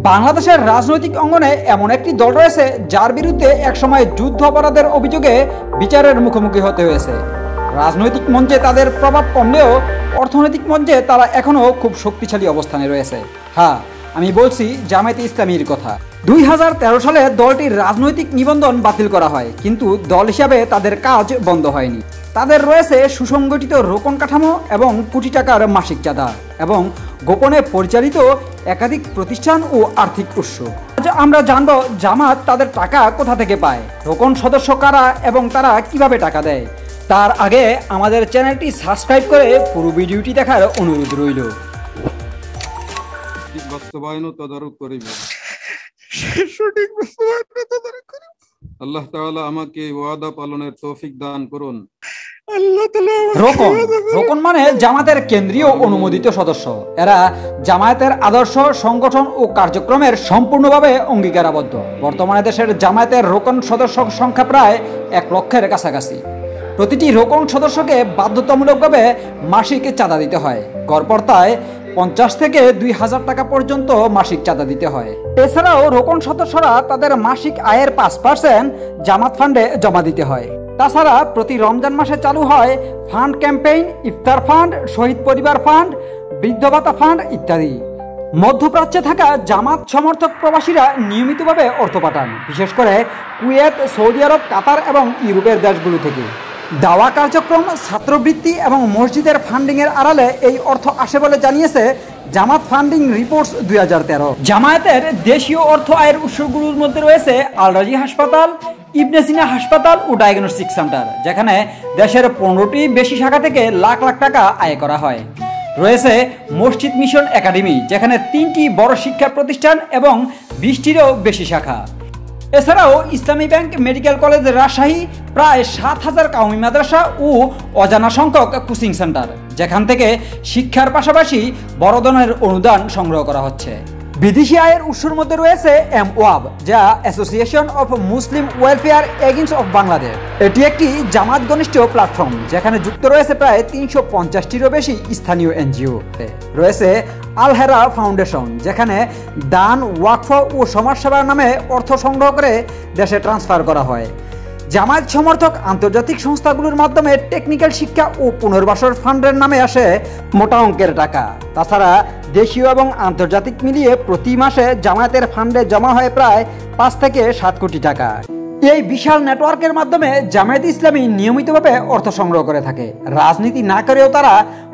বাংলাদেশের রাজনৈতিক অঙ্গনে এমন একটি দল রয়েছে যার বিরুদ্ধে একসময় যুদ্ধ অপরাধের অভিযোগে বিচারের মুখোমুখি হতে হয়েছে। রাজনৈতিক মঞ্চে তাদের প্রভাব কমলেও অর্থনৈতিক মঞ্চে তারা এখনও খুব শক্তিশালী অবস্থানে রয়েছে। হ্যাঁ, আমি বলছি জামায়াতে ইসলামীর কথা। 2013 সালে দলটির রাজনৈতিক নিবন্ধন বাতিল করা হয়, কিন্তু দল হিসাবে তাদের কাজ বন্ধ হয়নি। তাদের রয়েছে সুসংগঠিত রোকন কাঠামো এবং কোটি টাকার মাসিক চাঁদা এবং গোপনে পরিচালিত একাধিক প্রতিষ্ঠান ও আর্থিক উৎস। আজ আমরা জানব জামাত তাদের টাকা কোথা থেকে পায়, রোকন সদস্য কারা এবং তারা কিভাবে টাকা দেয়। তার আগে আমাদের চ্যানেলটি সাবস্ক্রাইব করে পুরো ভিডিওটি দেখার অনুরোধ রইল। আল্লাহ তাআলা আমাকে ওয়াদা পালনের তৌফিক দান করুন। রোকন মানে জামাতের কেন্দ্রীয় অনুমোদিত সদস্য। এরা জামায়াতের আদর্শ, সংগঠন ও কার্যক্রমের সম্পূর্ণভাবে অঙ্গীকারাবদ্ধ। বর্তমানে দেশের জামায়াতের রোকন সদস্য সংখ্যা প্রায় 1 লক্ষের কাছাকাছি। প্রতিটি রোকন সদস্যকে বাধ্যতামূলকভাবে মাসিক চাঁদা দিতে হয়। গড়পড়তায় 50 থেকে 2000 টাকা পর্যন্ত মাসিক চাঁদা দিতে হয়। এছাড়াও রোকন সদস্যরা তাদের মাসিক আয়ের 5% জামাত ফান্ডে জমা দিতে হয়। তাছাড়া প্রতি রমজান মাসে চালু হয় ফান্ড ক্যাম্পেইন, ইফতার ফান্ড, শহীদ পরিবার ফান্ড, বৃদ্ধ ভাতা ফান্ড ইত্যাদি। মধ্যপ্রাচ্যে থাকা জামাত সমর্থক প্রবাসীরা নিয়মিতভাবে অর্থ পাঠান, বিশেষ করে কুয়েত, সৌদি আরব, কাতার এবং ইউরোপের দেশগুলো থেকে। দাওয়া কার্যক্রম, ছাত্রবৃত্তি এবং মসজিদের ফান্ডিংয়ের আড়ালে এই অর্থ আসে বলে জানিয়েছে জামাত ফান্ডিং রিপোর্টস 2013। জামায়াতের দেশীয় অর্থ আয়ের উৎসগুলোর মধ্যে রয়েছে আল রাজি হাসপাতাল, ইবনে সিনা হাসপাতাল ও ডায়াগনস্টিক সেন্টার, যেখানে দেশের 15টি বেশি শাখা থেকে লাখ লাখ টাকা আয় করা হয়। রয়েছে মসজিদ মিশন একাডেমি, যেখানে 3টি বড় শিক্ষা প্রতিষ্ঠান এবং 20টিরও বেশি শাখা। এছাড়াও ইসলামী ব্যাংক, মেডিকেল কলেজ রাজশাহী, প্রায় 7000 কাউমি মাদ্রাসা ও অজানা সংখ্যক কোচিং সেন্টার, যেখান থেকে শিক্ষার পাশাপাশি বড় ধরনের অনুদান সংগ্রহ করা হচ্ছে। বিদেশি আয়ের উৎসের মধ্যে রয়েছে MWAB, যা association of Muslim welfare against of Bangladesh. এটি একটি জামাত ঘনিষ্ঠ প্ল্যাটফর্ম, যেখানে যুক্ত রয়েছে প্রায় 350টিরও বেশি স্থানীয় NGO। রয়েছে আল হেরা ফাউন্ডেশন, যেখানে দান, ওয়াকফ ও সমাজসেবার নামে অর্থ সংগ্রহ করে দেশে ট্রান্সফার করা হয়। জামায়াত সমর্থক আন্তর্জাতিক সংস্থাগুলোর মাধ্যমে টেকনিক্যাল শিক্ষা ও পুনর্বাসন ফান্ডের নামে আসে মোটা অঙ্কের টাকা। তাছাড়া দেশীয় এবং আন্তর্জাতিক মিলিয়ে প্রতি মাসে জামায়াতের ফান্ডে জমা হয় প্রায় 5 থেকে 7 কোটি টাকা। এই বিশাল নেটওয়ার্কের মাধ্যমে জামায়াত ইসলামী নিয়মিতভাবে অর্থ সংগ্রহ করে থাকে। রাজনীতি না করেও তারা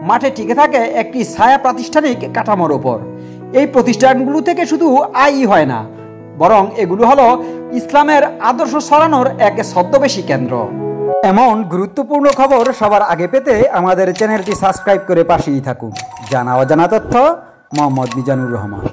মাঠে টিকে থাকে একটি ছায়া প্রাতিষ্ঠানিক কাঠামোর ওপর। এই প্রতিষ্ঠানগুলো থেকে শুধু আয়ই হয় না, বরং এগুলো হলো ইসলামের আদর্শ ছড়ানোর এক ছদ্মবেশী কেন্দ্র। এমন গুরুত্বপূর্ণ খবর সবার আগে পেতে আমাদের চ্যানেলটি সাবস্ক্রাইব করে পাশেই থাকুন। জানা অজানা তথ্য, মোহাম্মদ মিজানুর রহমান।